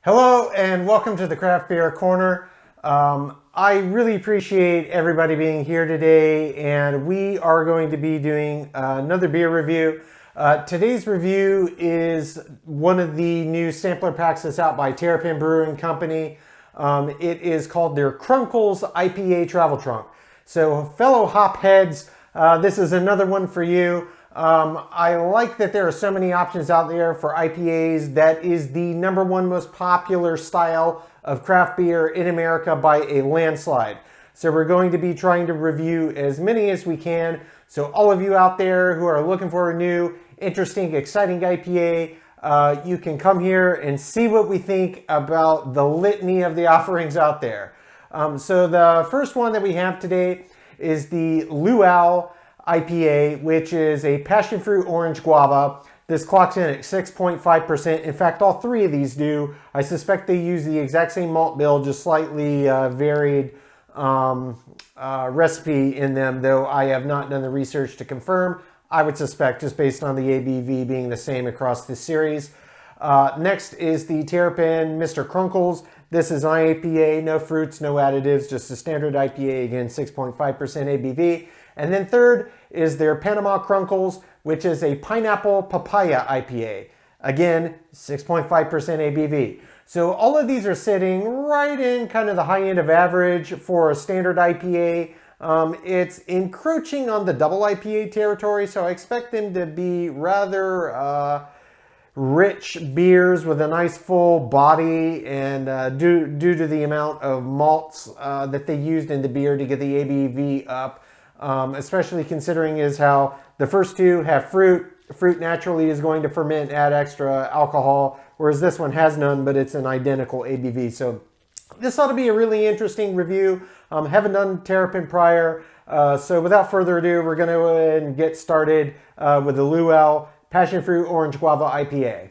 Hello and welcome to the Craft Beer Corner. I really appreciate everybody being here today, and we are going to be doing another beer review. Today's review is one of the new sampler packs that's out by Terrapin Brewing Company. It is called their Krunkles IPA Travel Trunk. So fellow hop heads, this is another one for you. I like that there are so many options out there for IPAs. That is the #1 most popular style of craft beer in America by a landslide. So we're going to be trying to review as many as we can. So all of you out there who are looking for a new, interesting, exciting IPA, you can come here and see what we think about the litany of the offerings out there. So the first one that we have today is the Luau IPA, which is a passion fruit orange guava. This clocks in at 6.5%. In fact, all three of these do. I suspect they use the exact same malt bill, just slightly varied recipe in them, though I have not done the research to confirm. I would suspect just based on the ABV being the same across this series. Next is the Terrapin Mr. Krunkles. This is an IPA, no fruits, no additives, just a standard IPA, again, 6.5% ABV. And then third is their Panama Krunkles, which is a pineapple papaya IPA. Again, 6.5% ABV. So all of these are sitting right in kind of the high end of average for a standard IPA. It's encroaching on the double IPA territory, so I expect them to be rather rich beers with a nice full body, and due to the amount of malts that they used in the beer to get the ABV up. Especially considering is how the first two have fruit. Fruit naturally is going to ferment, add extra alcohol, whereas this one has none, but it's an identical ABV. So this ought to be a really interesting review. Haven't done Terrapin prior, so without further ado, we're going to go ahead and get started with the Luau Passion Fruit Orange Guava IPA.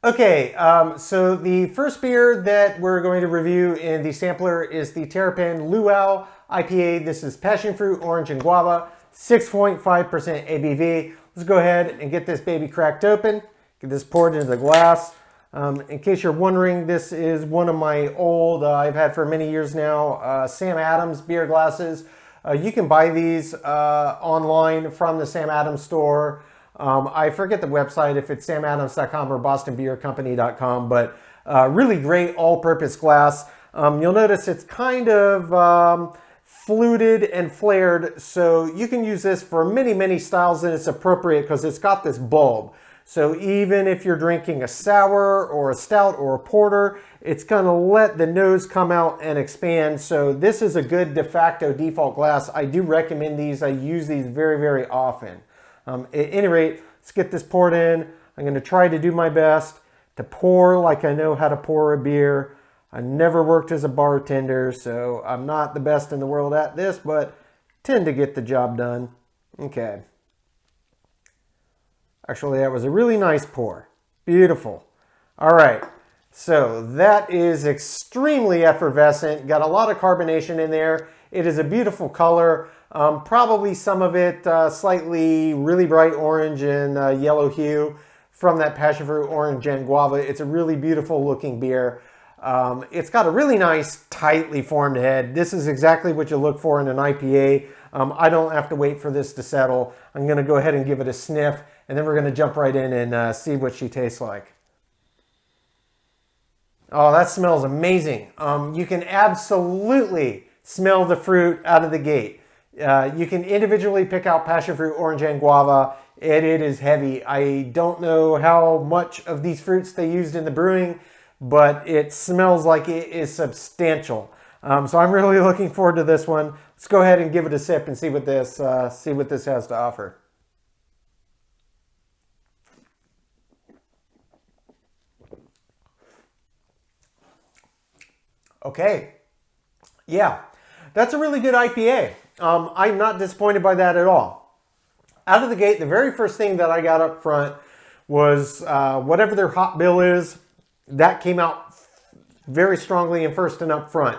Okay, so the first beer that we're going to review in the sampler is the Terrapin Luau IPA. This is passion fruit, orange, and guava, 6.5% ABV. Let's go ahead and get this baby cracked open. Get this poured into the glass. In case you're wondering, this is one of my old, I've had for many years now, Sam Adams beer glasses. You can buy these online from the Sam Adams store. I forget the website, if it's samadams.com or bostonbeercompany.com, but really great all-purpose glass. You'll notice it's kind of fluted and flared, so you can use this for many, many styles, and it's appropriate because it's got this bulb. So even if you're drinking a sour or a stout or a porter, it's going to let the nose come out and expand. So this is a good de facto default glass. I do recommend these. I use these very, very often. At any rate, let's get this poured in. I'm going to try to do my best to pour like I know how to pour a beer. I never worked as a bartender, so I'm not the best in the world at this, but tend to get the job done. Okay. Actually, that was a really nice pour. Beautiful. All right. So that is extremely effervescent. Got a lot of carbonation in there. It is a beautiful color. Probably some of it slightly really bright orange and yellow hue from that passion fruit orange and guava. It's a really beautiful looking beer. It's got a really nice tightly formed head. This is exactly what you look for in an IPA. I don't have to wait for this to settle. I'm going to go ahead and give it a sniff, and then we're going to jump right in and see what she tastes like. Oh, that smells amazing. You can absolutely smell the fruit out of the gate. You can individually pick out passion fruit, orange, and guava, and it is heavy. I don't know how much of these fruits they used in the brewing, but it smells like it is substantial. So I'm really looking forward to this one. Let's go ahead and give it a sip and see what this has to offer. Okay, yeah, that's a really good IPA. I'm not disappointed by that at all. Out of the gate, the very first thing that I got up front was whatever their hop bill is, that came out very strongly and first and up front.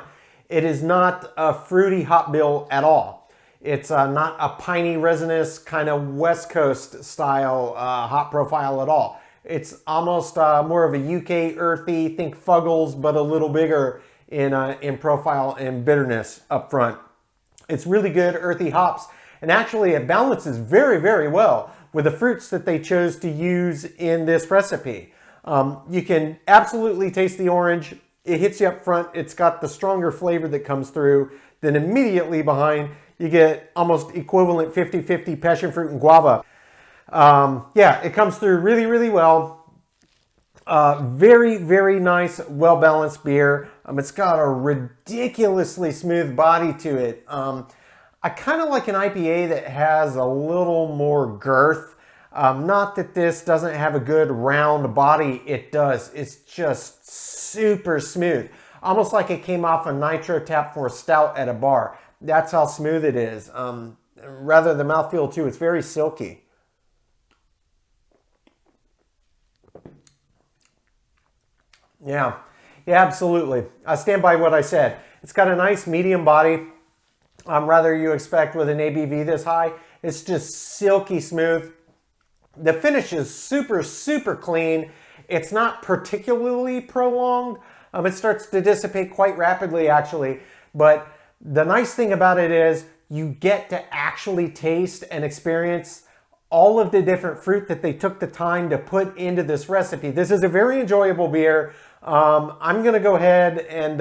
It is not a fruity hop bill at all. It's not a piney, resinous kind of West Coast style hop profile at all. It's almost more of a UK earthy, think Fuggles, but a little bigger in profile and bitterness up front. It's really good earthy hops, and actually it balances very, very well with the fruits that they chose to use in this recipe. You can absolutely taste the orange. It hits you up front. It's got the stronger flavor that comes through. Then immediately behind, you get almost equivalent 50-50 passion fruit and guava. Yeah, it comes through really, really well. Very, very nice, well-balanced beer. It's got a ridiculously smooth body to it. I kind of like an IPA that has a little more girth. Not that this doesn't have a good round body. It does. It's just super smooth. Almost like it came off a nitro tap for a stout at a bar. That's how smooth it is. Rather the mouthfeel too, it's very silky. Yeah, absolutely. I stand by what I said. It's got a nice medium body. Rather you expect with an ABV this high. It's just silky smooth. The finish is super, super clean. It's not particularly prolonged. It starts to dissipate quite rapidly actually. But the nice thing about it is you get to actually taste and experience all of the different fruit that they took the time to put into this recipe. This is a very enjoyable beer. I'm going to go ahead and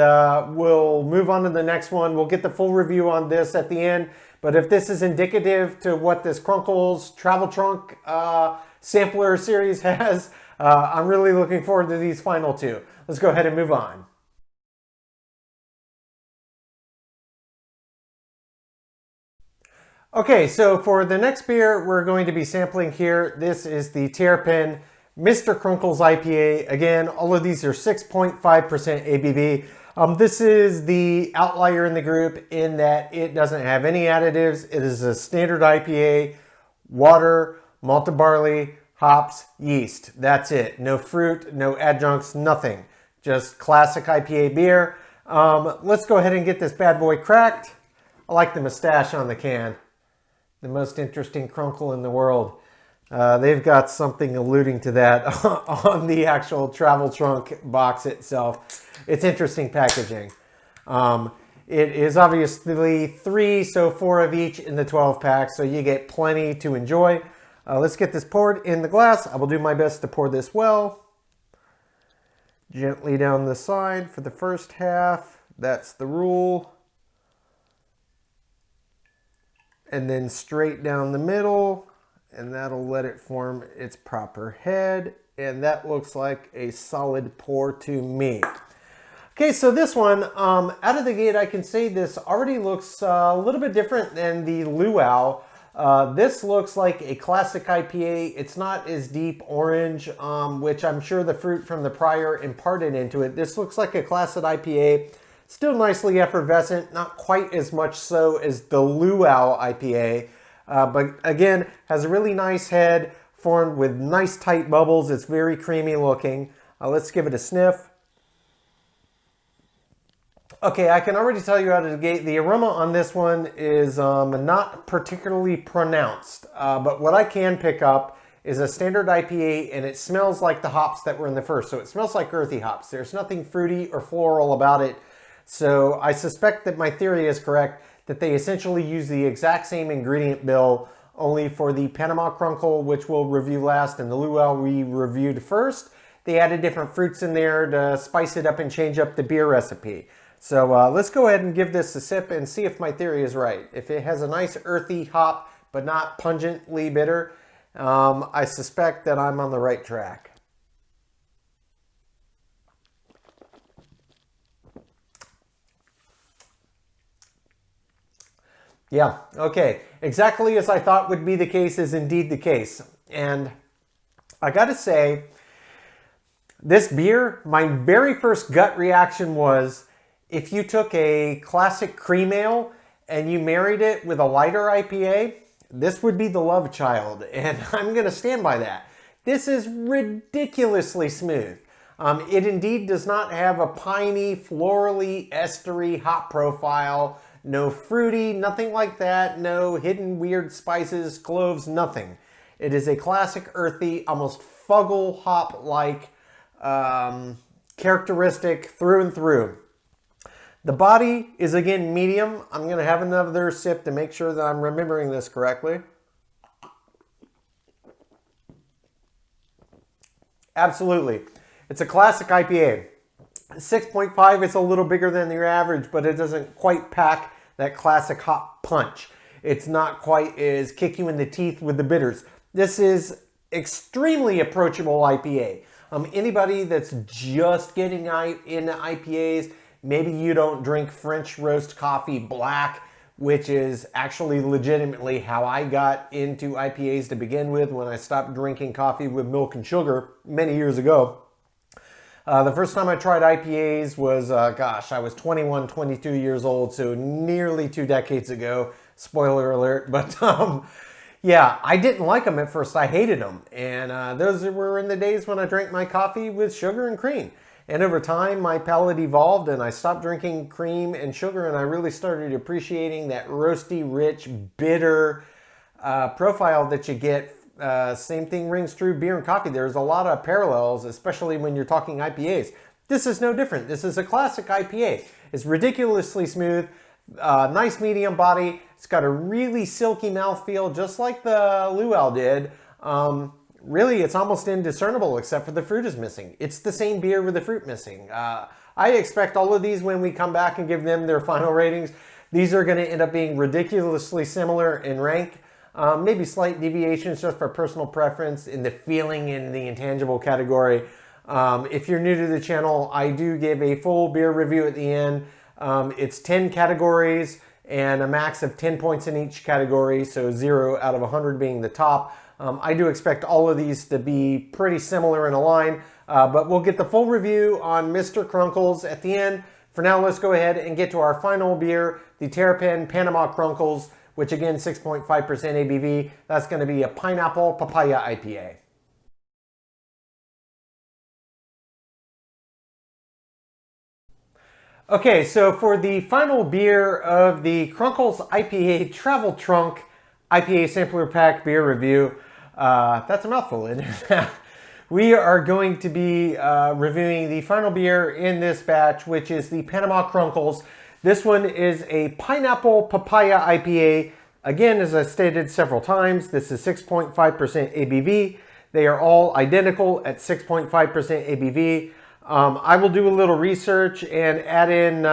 we'll move on to the next one. We'll get the full review on this at the end. But if this is indicative to what this Krunkles Travel Trunk sampler series has, I'm really looking forward to these final two. Let's go ahead and move on. Okay, so for the next beer we're going to be sampling here, this is the Terrapin Mr. Krunkles IPA. Again, all of these are 6.5% ABV. This is the outlier in the group in that it doesn't have any additives. It is a standard IPA, water, malted barley, hops, yeast. That's it. No fruit, no adjuncts, nothing. Just classic IPA beer. Let's go ahead and get this bad boy cracked. I like the mustache on the can. The most interesting Krunkle in the world. They've got something alluding to that on the actual travel trunk box itself. It's interesting packaging. It is obviously 3, so 4 of each in the 12 pack, so you get plenty to enjoy. Let's get this poured in the glass. I will do my best to pour this well. Gently down the side for the first half. That's the rule. And then straight down the middle, and that'll let it form its proper head. And that looks like a solid pour to me. Okay, so this one, out of the gate, I can say this already looks a little bit different than the Luau. This looks like a classic IPA. It's not as deep orange, which I'm sure the fruit from the prior imparted into it. This looks like a classic IPA. Still nicely effervescent, not quite as much so as the Luau IPA, but again, has a really nice head formed with nice tight bubbles. It's very creamy looking. Let's give it a sniff. Okay, I can already tell you out of the gate, the aroma on this one is not particularly pronounced, but what I can pick up is a standard IPA, and it smells like the hops that were in the first. So it smells like earthy hops. There's nothing fruity or floral about it. So I suspect that my theory is correct, that they essentially use the exact same ingredient bill, only for the Panama Krunkle, which we'll review last, and the Luau we reviewed first. They added different fruits in there to spice it up and change up the beer recipe. So let's go ahead and give this a sip and see if my theory is right. If it has a nice earthy hop, but not pungently bitter, I suspect that I'm on the right track. Yeah, okay. Exactly as I thought would be the case is indeed the case. And I gotta say, this beer, my very first gut reaction was, if you took a classic cream ale and you married it with a lighter IPA, this would be the love child. And I'm gonna stand by that. This is ridiculously smooth. It indeed does not have a piney, florally, estery hop profile No fruity, nothing like that. No hidden weird spices, cloves, nothing. It is a classic earthy, almost fuggle hop-like characteristic through and through. The body is again medium. I'm going to have another sip to make sure that I'm remembering this correctly. Absolutely. It's a classic IPA. 6.5 is a little bigger than your average, but it doesn't quite pack that classic hop punch. It's not quite as kick you in the teeth with the bitters. This is extremely approachable IPA. Anybody that's just getting into IPAs, maybe you don't drink French roast coffee black, which is actually legitimately how I got into IPAs to begin with when I stopped drinking coffee with milk and sugar many years ago. The first time I tried IPAs was, I was 21, 22 years old, so nearly 2 decades ago. Spoiler alert. But yeah, I didn't like them at first. I hated them. And those were in the days when I drank my coffee with sugar and cream. And over time, my palate evolved and I stopped drinking cream and sugar, and I really started appreciating that roasty, rich, bitter profile that you get. Same thing rings true beer and coffee. There's a lot of parallels, especially when you're talking IPAs. This is no different. This is a classic IPA. It's ridiculously smooth, nice medium body. It's got a really silky mouthfeel, just like the Luau did. Really, it's almost indiscernible except for the fruit is missing. It's the same beer with the fruit missing. I expect all of these, when we come back and give them their final ratings, these are going to end up being ridiculously similar in rank. Maybe slight deviations just for personal preference in the feeling in the intangible category. If you're new to the channel, I do give a full beer review at the end. It's 10 categories and a max of 10 points in each category, so 0 out of 100 being the top. I do expect all of these to be pretty similar in a line, but we'll get the full review on Mr. Krunkles at the end. For now, let's go ahead and get to our final beer, the Terrapin Panama Krunkles, which again, 6.5% ABV. That's going to be a pineapple papaya IPA. Okay, so for the final beer of the Crinkles IPA Travel Trunk IPA Sampler Pack beer review, that's a mouthful, isn't it? We are going to be reviewing the final beer in this batch, which is the Panama Krunkles. This one is a pineapple papaya IPA. Again, as I stated several times, this is 6.5% ABV. They are all identical at 6.5% ABV. I will do a little research and add in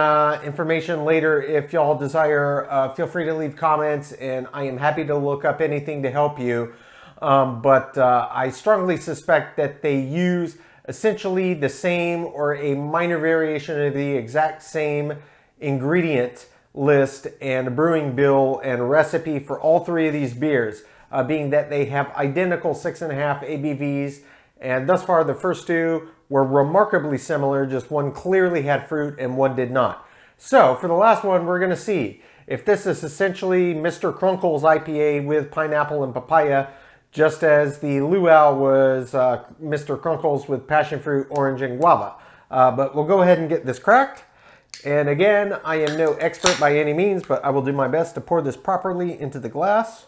information later if y'all desire. Feel free to leave comments, and I am happy to look up anything to help you. But I strongly suspect that they use essentially the same or a minor variation of the exact same ingredient list and brewing bill and recipe for all 3 of these beers, being that they have identical 6.5 ABVs, and thus far the first 2 were remarkably similar, just one clearly had fruit and one did not. So for the last one, we're going to see if this is essentially Mr. Krunkles IPA with pineapple and papaya, just as the Luau was Mr. Krunkles with passion fruit, orange, and guava. But we'll go ahead and get this cracked. And again, I am no expert by any means, but I will do my best to pour this properly into the glass.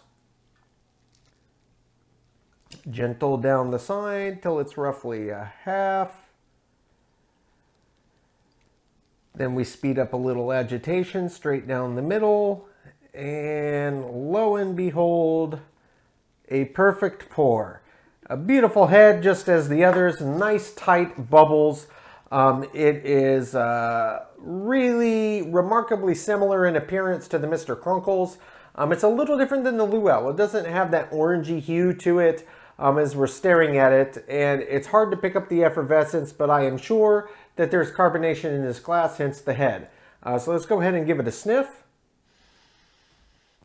Gentle down the side till it's roughly a half. Then we speed up a little agitation straight down the middle. And lo and behold, a perfect pour. A beautiful head, just as the others, nice tight bubbles. It is really remarkably similar in appearance to the Mr. Krunkles. It's a little different than the Luau. It doesn't have that orangey hue to it as we're staring at it, and it's hard to pick up the effervescence, but I am sure that there's carbonation in this glass, hence the head. So let's go ahead and give it a sniff.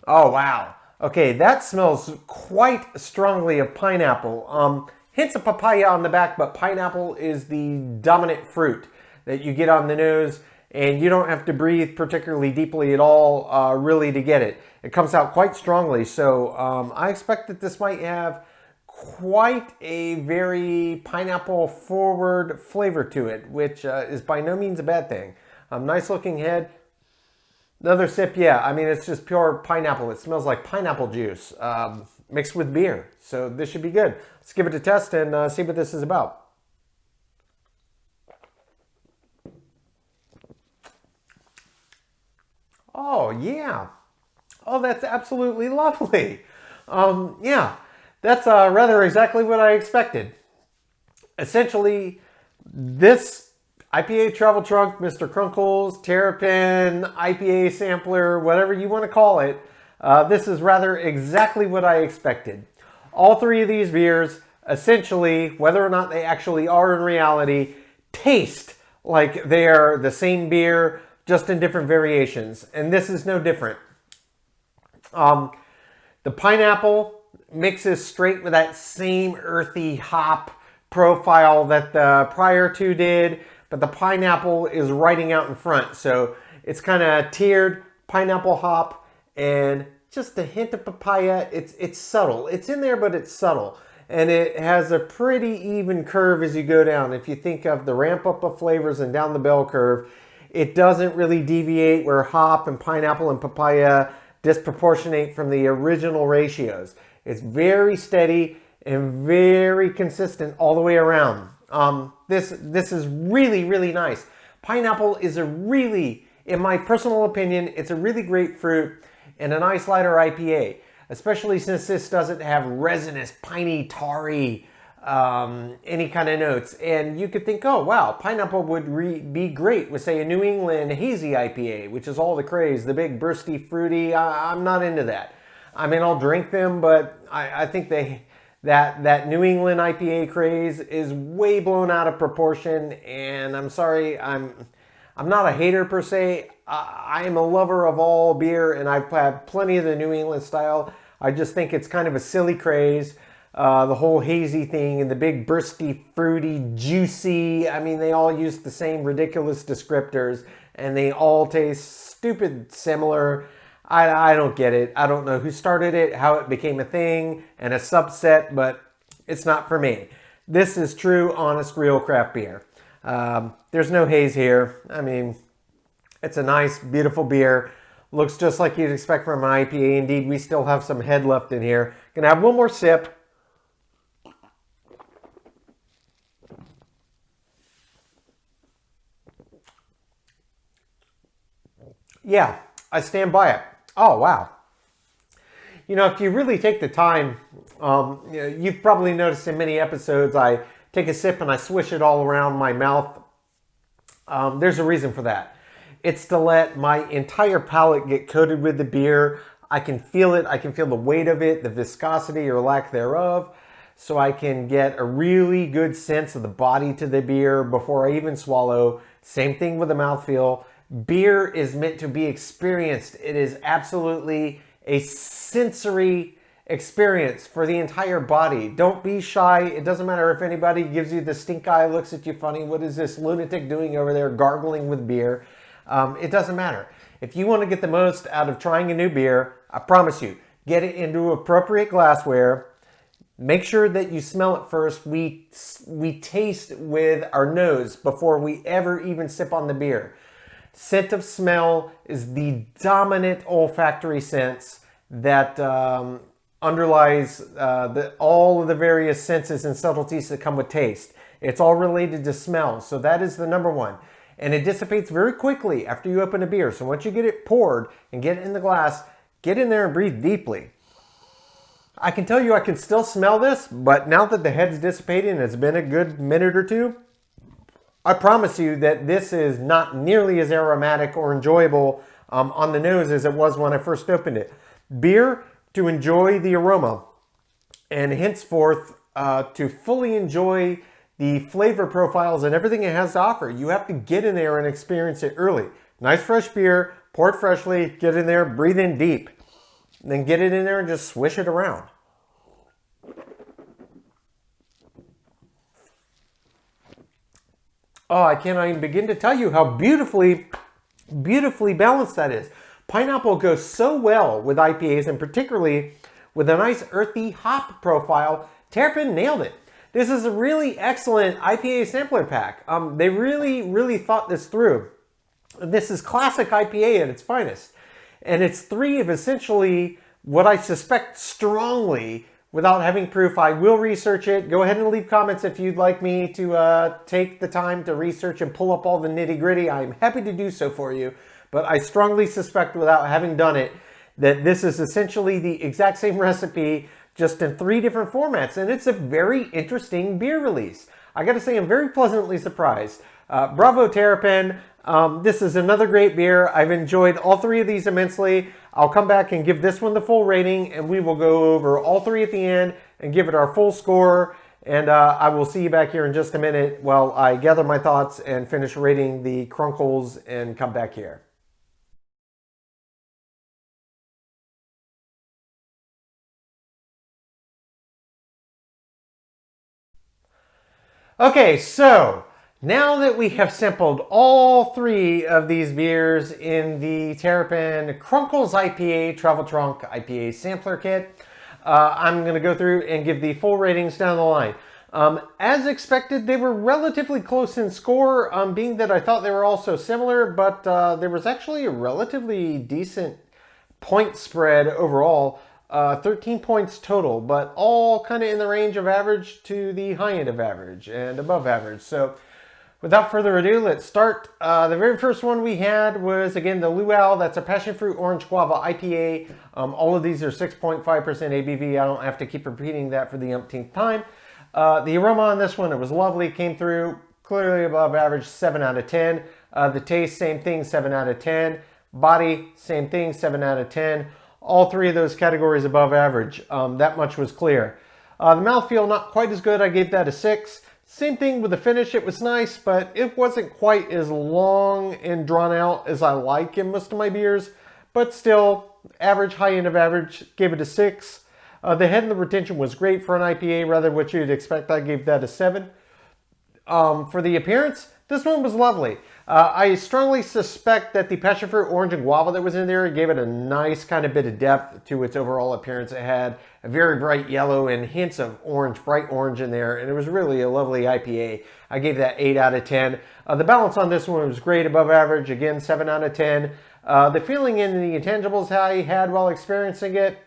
Oh, wow. Okay, that smells quite strongly of pineapple. Hints of papaya on the back, but pineapple is the dominant fruit that you get on the nose, and you don't have to breathe particularly deeply at all really to get it. It comes out quite strongly, so I expect that this might have quite a very pineapple forward flavor to it, which is by no means a bad thing. Nice looking head. Another sip, yeah. I mean, it's just pure pineapple. It smells like pineapple juice mixed with beer. So this should be good. Let's give it a test and see what this is about. Oh, yeah. Oh, that's absolutely lovely. Yeah, that's rather exactly what I expected. Essentially, this IPA travel trunk, Mr. Krunkles, Terrapin, IPA sampler, whatever you want to call it, this is rather exactly what I expected. All three of these beers, essentially, whether or not they actually are in reality, taste like they are the same beer, just in different variations. And this is no different. The pineapple mixes straight with that same earthy hop profile that the prior two did, but the pineapple is riding out in front. So it's kind of tiered pineapple hop and just a hint of papaya. It's subtle. It's in there, but it's subtle. And it has a pretty even curve as you go down. If you think of the ramp up of flavors and down the bell curve, it doesn't really deviate where hop and pineapple and papaya disproportionate from the original ratios. It's very steady and very consistent all the way around. This is really, really nice. Pineapple is a really, in my personal opinion, it's a really great fruit and a nice lighter IPA, especially since this doesn't have resinous, piney, tarry, any kind of notes. And you could think, oh, wow, pineapple would be great with, say, a New England hazy IPA, which is all the craze, the big bursty, fruity. I'm not into that. I mean, I'll drink them, but I think that New England IPA craze is way blown out of proportion. And I'm sorry, I'm not a hater per se. I am a lover of all beer, and I've had plenty of the New England style. I just think it's kind of a silly craze. The whole hazy thing and the big bursty, fruity, juicy. I mean, they all use the same ridiculous descriptors and they all taste stupid similar. I don't get it. I don't know who started it, how it became a thing and a subset, but it's not for me. This is true, honest, real craft beer. There's no haze here. I mean, it's a nice, beautiful beer. Looks just like you'd expect from an IPA. Indeed, we still have some head left in here. Gonna have one more sip. Yeah, I stand by it. Oh, wow. You know, if you really take the time, you've probably noticed in many episodes, I take a sip and I swish it all around my mouth. There's a reason for that. It's to let my entire palate get coated with the beer. I can feel it. I can feel the weight of it, the viscosity or lack thereof. So I can get a really good sense of the body to the beer before I even swallow. Same thing with the mouthfeel. Beer is meant to be experienced. It is absolutely a sensory experience for the entire body. Don't be shy. It doesn't matter if anybody gives you the stink eye, looks at you funny. What is this lunatic doing over there gargling with beer? It doesn't matter. If you want to get the most out of trying a new beer, I promise you, get it into appropriate glassware. Make sure that you smell it first. We taste with our nose before we ever even sip on the beer. Scent of smell is the dominant olfactory sense that underlies all of the various senses and subtleties that come with taste. It's all related to smell, so that is the number one. And it dissipates very quickly after you open a beer. So once you get it poured and get it in the glass, get in there and breathe deeply. I can tell you I can still smell this, but now that the head's dissipated and it's been a good minute or two, I promise you that this is not nearly as aromatic or enjoyable on the nose as it was when I first opened it. Beer to enjoy the aroma, and henceforth to fully enjoy the flavor profiles and everything it has to offer, you have to get in there and experience it early. Nice fresh beer, pour it freshly, get in there, breathe in deep. Then get it in there and just swish it around. Oh, I cannot even begin to tell you how beautifully balanced that is. Pineapple goes so well with IPAs, and particularly with a nice earthy hop profile. Terrapin nailed it. This is a really excellent IPA sampler pack. They really thought this through. This is classic IPA at its finest. And it's 3 of essentially what I suspect strongly without having proof. I will research it. Go ahead and leave comments if you'd like me to take the time to research and pull up all the nitty gritty. I'm happy to do so for you. But I strongly suspect without having done it that this is essentially the exact same recipe just in 3 different formats. And it's a very interesting beer release. I got to say I'm very pleasantly surprised. Bravo Terrapin. This is another great beer. I've enjoyed all 3 of these immensely. I'll come back and give this one the full rating, and we will go over all 3 at the end and give it our full score. And I will see you back here in just a minute while I gather my thoughts and finish rating the Krunkles and come back here. Okay, so now that we have sampled all 3 of these beers in the Terrapin Krunkles IPA Travel Trunk IPA Sampler Kit, I'm going to go through and give the full ratings down the line. As expected, they were relatively close in score, being that I thought they were all so similar, but there was actually a relatively decent point spread overall. 13 points total, but all kind of in the range of average to the high end of average and above average. So without further ado, let's start. The very first one we had was, again, the Luau. That's a passion fruit orange guava IPA. All of these are 6.5% ABV. I don't have to keep repeating that for the umpteenth time. The aroma on this one, it was lovely. Came through clearly above average, 7 out of 10. The taste, same thing, 7 out of 10. Body, same thing, 7 out of 10. All 3 of those categories above average. That much was clear. The mouthfeel, not quite as good. I gave that a 6. Same thing with the finish. It was nice, but it wasn't quite as long and drawn out as I like in most of my beers. But still, average, high end of average. Gave it a 6. The head and the retention was great for an IPA, rather what you'd expect. I gave that a 7. For the appearance, this one was lovely. I strongly suspect that the passion fruit orange and guava that was in there gave it a nice kind of bit of depth to its overall appearance. It had a very bright yellow and hints of orange, bright orange in there, and it was really a lovely IPA. I gave that 8 out of 10. The balance on this one was great, above average, again, 7 out of 10. The feeling in the intangibles I had while experiencing it,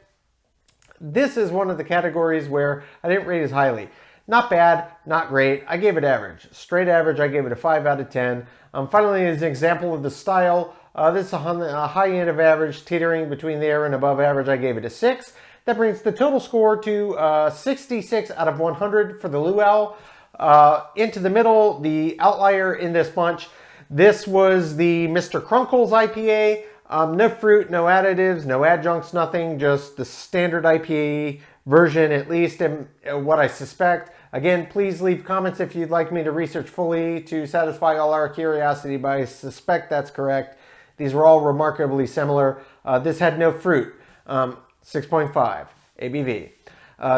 this is one of the categories where I didn't rate as highly. Not bad, not great. I gave it average. Straight average, I gave it a 5 out of 10. Finally, as an example of the style, this is a high end of average, teetering between there and above average. I gave it a 6. That brings the total score to 66 out of 100 for the Luau. Into the middle, the outlier in this bunch, this was the Mr. Krunkles IPA. No fruit, no additives, no adjuncts, nothing, just the standard IPA version, at least in what I suspect. Again, please leave comments if you'd like me to research fully to satisfy all our curiosity, but I suspect that's correct. These were all remarkably similar. This had no fruit, 6.5 ABV.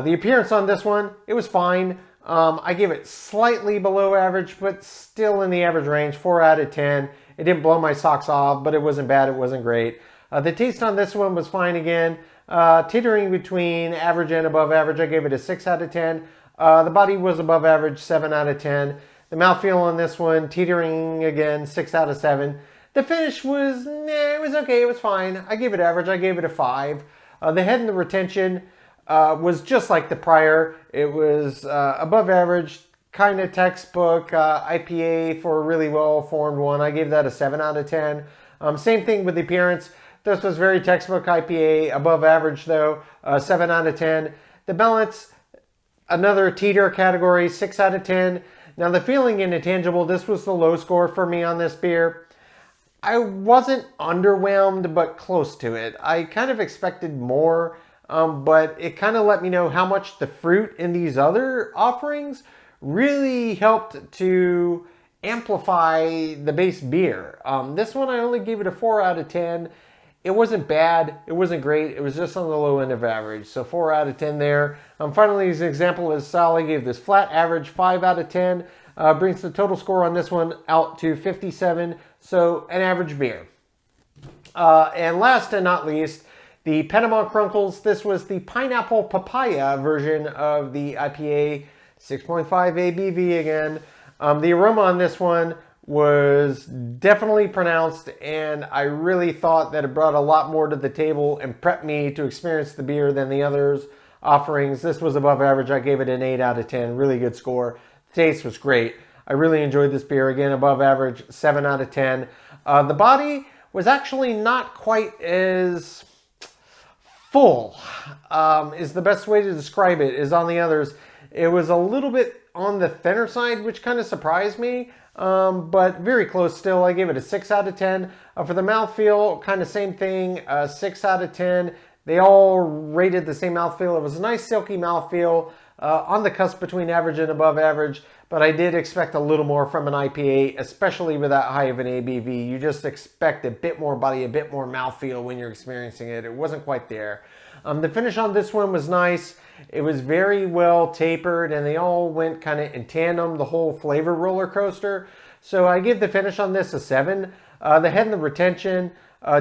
The appearance on this one, it was fine. I gave it slightly below average, but still in the average range, 4 out of 10. It didn't blow my socks off, but it wasn't bad, it wasn't great. The taste on this one was fine again, teetering between average and above average. I gave it a 6 out of 10. The body was above average, 7 out of 10. The mouthfeel on this one, teetering again, 6 out of 7. The finish was, it was okay, it was fine. I gave it average, I gave it a 5. The head and the retention was just like the prior. It was above average, kind of textbook IPA for a really well-formed one. I gave that a 7 out of 10. Same thing with the appearance. This was very textbook IPA, above average though, 7 out of 10. The balance, another teeter category, 6 out of 10. Now the feeling in intangible, this was the low score for me on this beer. I wasn't underwhelmed, but close to it. I kind of expected more, but it kind of let me know how much the fruit in these other offerings really helped to amplify the base beer. This one I only gave it a 4 out of 10. It wasn't bad, it wasn't great, it was just on the low end of average. So 4 out of 10 there. Finally, as an example of style, I gave this flat average 5 out of 10. Brings the total score on this one out to 57, so an average beer. And last and not least, the Panama Krunkles. This was the pineapple papaya version of the IPA, 6.5 ABV again. The aroma on this one was definitely pronounced, and I really thought that it brought a lot more to the table and prepped me to experience the beer than the others offerings. This was above average. I gave it an 8 out of 10. Really good score. The taste was great. I really enjoyed this beer. Again, above average, 7 out of 10. The body was actually not quite as full, is the best way to describe it, is on the others. It was a little bit on the thinner side, which kind of surprised me, but very close still. I gave it a 6 out of 10. For the mouthfeel, kind of same thing, 6 out of 10. They all rated the same mouthfeel. It was a nice silky mouthfeel, on the cusp between average and above average, but I did expect a little more from an IPA, especially with that high of an ABV. You just expect a bit more body, a bit more mouthfeel when you're experiencing it. It wasn't quite there. The finish on this one was nice. It was very well tapered, and they all went kind of in tandem, the whole flavor roller coaster. So I give the finish on this a 7. The head and the retention,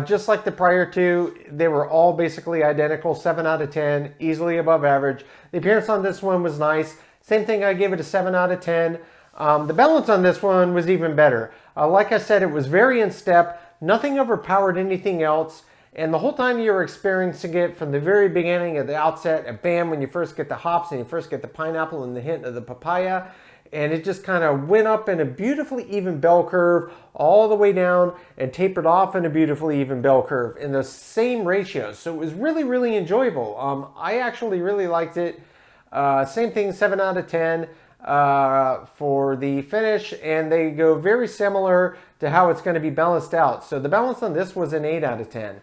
just like the prior two, they were all basically identical, 7 out of 10, easily above average. The appearance on this one was nice. Same thing, I gave it a 7 out of 10. The balance on this one was even better. Like I said, it was very in step. Nothing overpowered anything else. And the whole time you were experiencing it from the very beginning at the outset, at bam, when you first get the hops and you first get the pineapple and the hint of the papaya, and it just kind of went up in a beautifully even bell curve all the way down and tapered off in a beautifully even bell curve in the same ratios. So it was really, really enjoyable. I actually really liked it. Same thing, 7 out of 10 for the finish, and they go very similar to how it's going to be balanced out. So the balance on this was an 8 out of 10.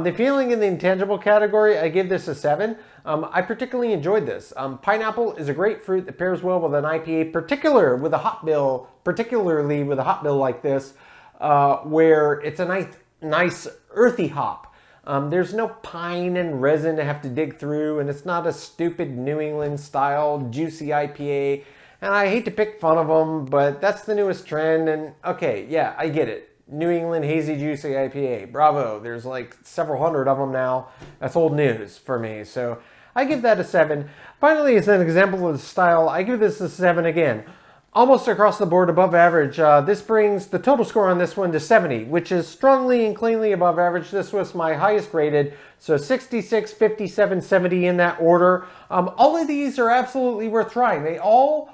The feeling in the intangible category, I give this a 7. I particularly enjoyed this. Pineapple is a great fruit that pairs well with an IPA, particularly with a hot bill like this, where it's a nice earthy hop. There's no pine and resin to have to dig through, and it's not a stupid New England style juicy IPA. And I hate to pick fun of them, but that's the newest trend, and okay, yeah, I get it. New England Hazy Juicy IPA. Bravo. There's like several hundred of them now. That's old news for me. So I give that a 7. Finally, as an example of the style, I give this a 7 again. Almost across the board above average. This brings the total score on this one to 70, which is strongly and cleanly above average. This was my highest rated. So 66, 57, 70 in that order. All of these are absolutely worth trying. They all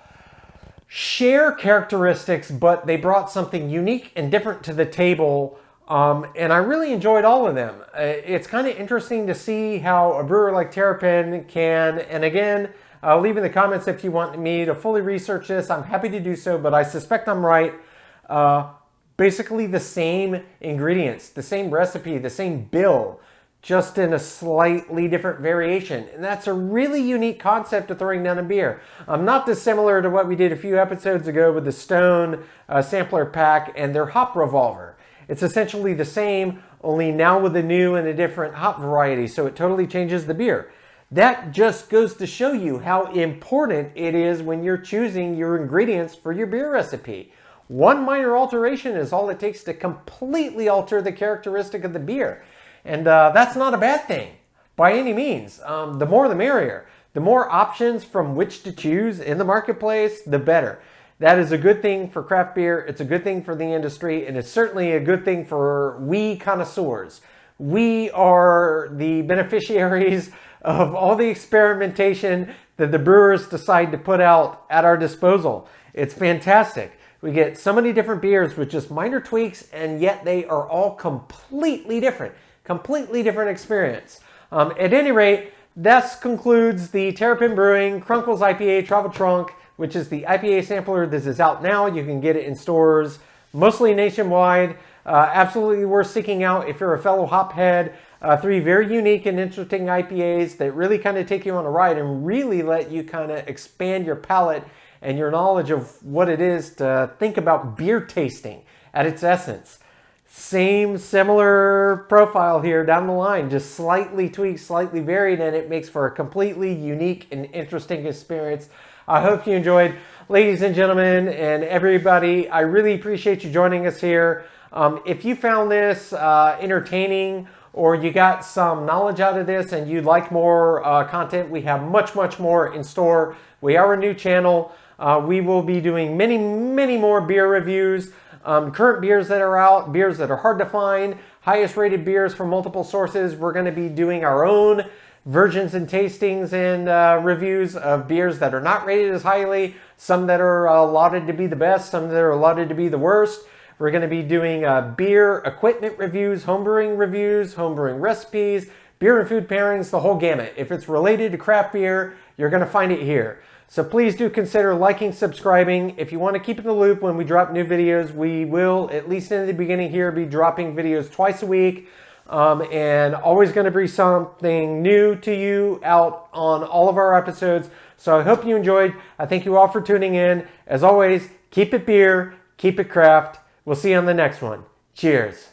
share characteristics, but they brought something unique and different to the table, and I really enjoyed all of them. It's kind of interesting to see how a brewer like Terrapin can, and again, leave in the comments if you want me to fully research this. I'm happy to do so, but I suspect I'm right. Basically the same ingredients, the same recipe, the same bill, just in a slightly different variation. And that's a really unique concept of throwing down a beer. Not dissimilar to what we did a few episodes ago with the Stone sampler pack and their hop revolver. It's essentially the same, only now with a new and a different hop variety, so it totally changes the beer. That just goes to show you how important it is when you're choosing your ingredients for your beer recipe. One minor alteration is all it takes to completely alter the characteristic of the beer. And that's not a bad thing by any means. The more the merrier. The more options from which to choose in the marketplace, the better. That is a good thing for craft beer. It's a good thing for the industry, and it's certainly a good thing for we connoisseurs. We are the beneficiaries of all the experimentation that the brewers decide to put out at our disposal. It's fantastic. We get so many different beers with just minor tweaks, and yet they are all completely different. Completely different experience. At any rate, this concludes the Terrapin Brewing Krunkles IPA Travel Trunk, which is the IPA sampler. This is out now. You can get it in stores, mostly nationwide. Absolutely worth seeking out if you're a fellow hophead. 3 very unique and interesting IPAs that really kind of take you on a ride and really let you kind of expand your palate and your knowledge of what it is to think about beer tasting at its essence. Same similar profile here down the line, just slightly tweaked, slightly varied, and it makes for a completely unique and interesting experience. I hope you enjoyed. Ladies and gentlemen and everybody, I really appreciate you joining us here. If you found this entertaining or you got some knowledge out of this and you'd like more content, we have much, much more in store. We are a new channel. We will be doing many, many more beer reviews. current beers that are out, beers that are hard to find, highest rated beers from multiple sources. We're going to be doing our own versions and tastings and reviews of beers that are not rated as highly, some that are allotted to be the best, some that are allotted to be the worst. We're going to be doing beer equipment reviews, homebrewing recipes, beer and food pairings, the whole gamut. If it's related to craft beer, you're going to find it here. So please do consider liking, subscribing. If you want to keep in the loop when we drop new videos, we will, at least in the beginning here, be dropping videos twice a week. And always going to be something new to you out on all of our episodes. So I hope you enjoyed. I thank you all for tuning in. As always, keep it beer, keep it craft. We'll see you on the next one. Cheers.